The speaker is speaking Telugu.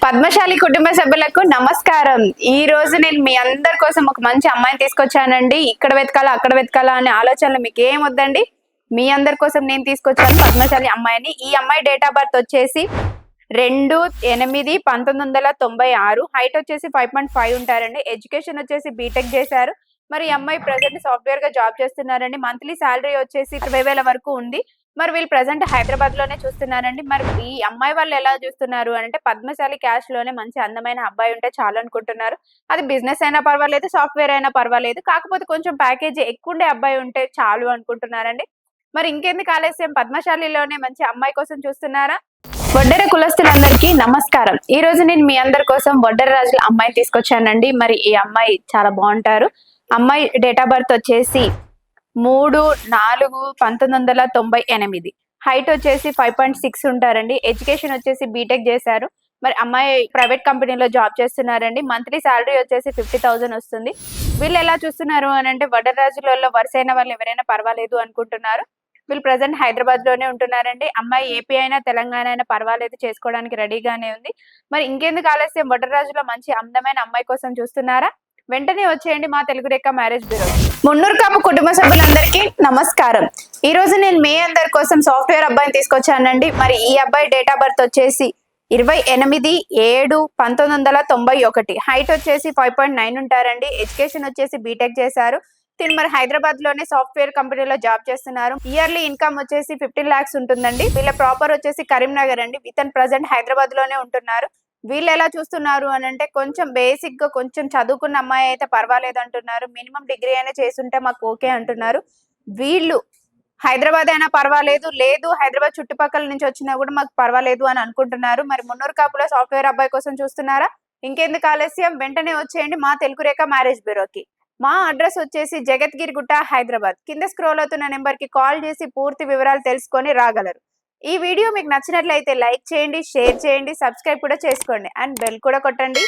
పద్మశాలి కుటుంబ సభ్యులకు నమస్కారం. ఈ రోజు నేను మీ అందరి కోసం ఒక మంచి అమ్మాయిని తీసుకొచ్చానండి. ఇక్కడ వెతకాలా అక్కడ వెతకాలా అనే ఆలోచనలు మీకు ఏం వద్దండి. మీ అందరి కోసం నేను తీసుకొచ్చాను పద్మశాలి అమ్మాయిని. ఈ అమ్మాయి డేట్ ఆఫ్ బర్త్ వచ్చేసి 2/8/1996. హైట్ వచ్చేసి 5.5 ఉంటారండి. ఎడ్యుకేషన్ వచ్చేసి బీటెక్ చేశారు. మరి ఈ అమ్మాయి ప్రెసెంట్ సాఫ్ట్వేర్ గా జాబ్ చేస్తున్నారండి. మంత్లీ శాలరీ వచ్చేసి 20,000 వరకు ఉంది. మరి వీళ్ళు ప్రెసెంట్ హైదరాబాద్ లోనే చూస్తున్నారండి. మరి ఈ అమ్మాయి వాళ్ళు ఎలా చూస్తున్నారు అంటే పద్మశాలి క్యాష్ లోనే మంచి అందమైన అబ్బాయి ఉంటే చాలు అనుకుంటున్నారు. అది బిజినెస్ అయినా పర్వాలేదు, సాఫ్ట్వేర్ అయినా పర్వాలేదు, కాకపోతే కొంచెం ప్యాకేజ్ ఎక్కువ ఉండే అబ్బాయి ఉంటే చాలు అనుకుంటున్నారండి. మరి ఇంకెందుకు ఆలస్యం, పద్మశాలిలోనే మంచి అమ్మాయి కోసం చూస్తున్నారా? వడ్డెర కులస్తులందరికీ నమస్కారం. ఈ రోజు నేను మీ అందరి కోసం వడ్డెర రాజుల అమ్మాయి తీసుకొచ్చానండి. మరి ఈ అమ్మాయి చాలా బాగుంటారు. అమ్మాయి డేట్ ఆఫ్ బర్త్ వచ్చేసి 3/4/1998. హైట్ వచ్చేసి 5.6 ఉంటారండి. ఎడ్యుకేషన్ వచ్చేసి బీటెక్ చేశారు. మరి అమ్మాయి ప్రైవేట్ కంపెనీలో జాబ్ చేస్తున్నారండి. మంత్లీ శాలరీ వచ్చేసి 50,000 వస్తుంది. వీళ్ళు ఎలా చూస్తున్నారు అని అంటే వడ్డెర రాజులలో వరుసైన వాళ్ళు ఎవరైనా పర్వాలేదు అనుకుంటున్నారు. వీళ్ళు ప్రజెంట్ హైదరాబాద్ లోనే ఉంటున్నారండి. అమ్మాయి ఏపీ అయినా తెలంగాణ అయినా పర్వాలేదు, చేసుకోవడానికి రెడీగానే ఉంది. మరి ఇంకెందుకు ఆలస్యం, వడ్డెర రాజులో మంచి అందమైన అమ్మాయి కోసం చూస్తున్నారా? వెంటనే వచ్చేయండి మా తెలుగు రేఖ మ్యారేజ్ బ్యూరో. మున్నూరు కాపు కుటుంబ సభ్యులందరికీ నమస్కారం. ఈ రోజు నేను మీ అందరి కోసం సాఫ్ట్వేర్ అబ్బాయిని తీసుకొచ్చానండి. మరి ఈ అబ్బాయి డేట్ ఆఫ్ బర్త్ వచ్చేసి 28/7/1991. హైట్ వచ్చేసి 5.9 ఉంటారండి. ఎడ్యుకేషన్ వచ్చేసి బీటెక్ చేశారు. తిను మరి హైదరాబాద్ లోనే సాఫ్ట్వేర్ కంపెనీలో జాబ్ చేస్తున్నారు. ఇయర్లీ ఇన్కమ్ వచ్చేసి 15 lakhs ఉంటుందండి. వీళ్ళ ప్రాపర్ వచ్చేసి కరీంనగర్ అండి. ఇతను ప్రజెంట్ హైదరాబాద్ లోనే ఉంటున్నారు. వీళ్ళు ఎలా చూస్తున్నారు అని అంటే కొంచెం బేసిక్ గా కొంచెం చదువుకున్న అమ్మాయి అయితే పర్వాలేదు అంటున్నారు. మినిమం డిగ్రీ అయినా చేస్తుంటే మాకు ఓకే అంటున్నారు. వీళ్ళు హైదరాబాద్ అయినా పర్వాలేదు, లేదు హైదరాబాద్ చుట్టుపక్కల నుంచి వచ్చినా కూడా మాకు పర్వాలేదు అని అనుకుంటున్నారు. మరి మున్నూరు కాపులో సాఫ్ట్వేర్ అబ్బాయి కోసం చూస్తున్నారా? ఇంకెందుకు ఆలస్యం, వెంటనే వచ్చేయండి మా తెలుగు రేఖ మ్యారేజ్ బ్యూరోకి. మా అడ్రస్ వచ్చేసి జగద్గిరి గుట్ట, హైదరాబాద్. కింద స్క్రోల్ అవుతున్న నెంబర్ కి కాల్ చేసి పూర్తి వివరాలు తెలుసుకొని రాగలరు. ఈ వీడియో మీకు నచ్చినట్లయితే లైక్ చేయండి, షేర్ చేయండి, సబ్స్క్రైబ్ కూడా చేసుకోండి అండ్ బెల్ కూడా కొట్టండి.